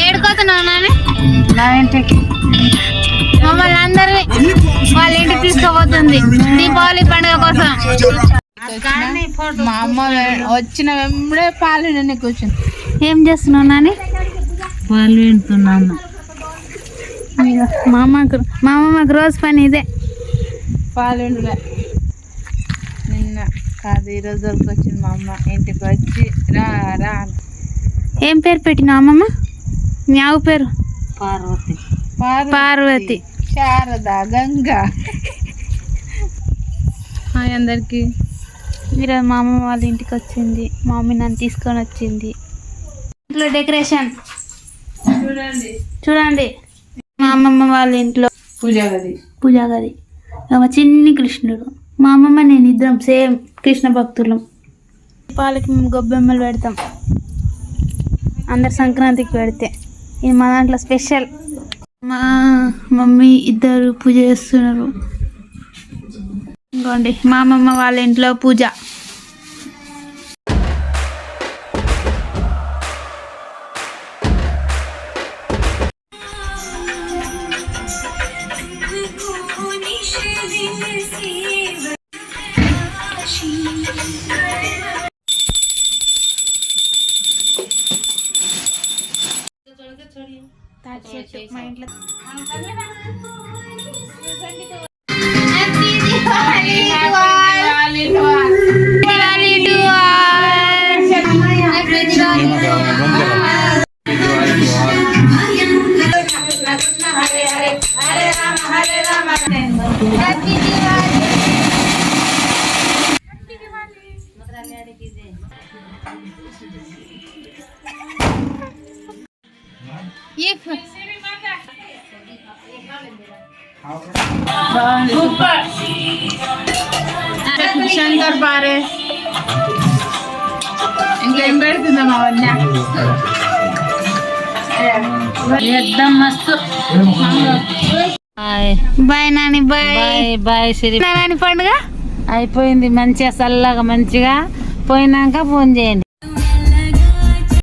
ఏడుకోతున్నావు నా ఇంటికి మమ్మల్ని అందరినీ వాళ్ళ ఇంటికి తీసుకోబోతుంది దీపావళి పండుగ కోసం. మా అమ్మ వచ్చిన వెంబడే పాలు విండి కూర్చుని. ఏం చేస్తున్నావు నాని? పాలు వింటున్నాను. మా అమ్మకు రోజు పని ఇదే, పాలు వింటున్నా. నిన్న కాదు ఈరోజు దొరికొచ్చింది మా అమ్మ ఇంటికి వచ్చి రా రా. ఏం పేరు పెట్టినావు అమ్మమ్మ? మీ ఆవు పేరు? పార్వతి. పార్వతి, శారద, గంగా. హాయ్ అందరికి. ఈరోజు మా అమ్మమ్మ వాళ్ళ ఇంటికి వచ్చింది. మా మమ్మీ నన్ను తీసుకొని వచ్చింది. ఇంట్లో డెకరేషన్ చూడండి. మా అమ్మమ్మ వాళ్ళ ఇంట్లో పూజా గది, ఒక చిన్ని కృష్ణుడు. మా అమ్మమ్మ నేను ఇద్దరం సేమ్ కృష్ణ భక్తులం. దీపావళికి మేము గొబ్బెమ్మలు పెడతాం, అందరు సంక్రాంతికి పెడితే. ఇది మా దాంట్లో స్పెషల్. మా మమ్మీ ఇద్దరు పూజ చేస్తున్నారు. ఇంకోండి మా అమ్మమ్మ వాళ్ళ ఇంట్లో పూజ. మా ఇంట్లో శంకర్ పారే ఇంకేం పెడుతుందా మా వద్ద మస్తు. బాయ్ నాని, బాయ్ బాయ్ సిరి. నాని పండుగ అయిపోయింది మంచిగా చల్లగా మంచిగా. పోయినాక ఫోన్ చేయండి.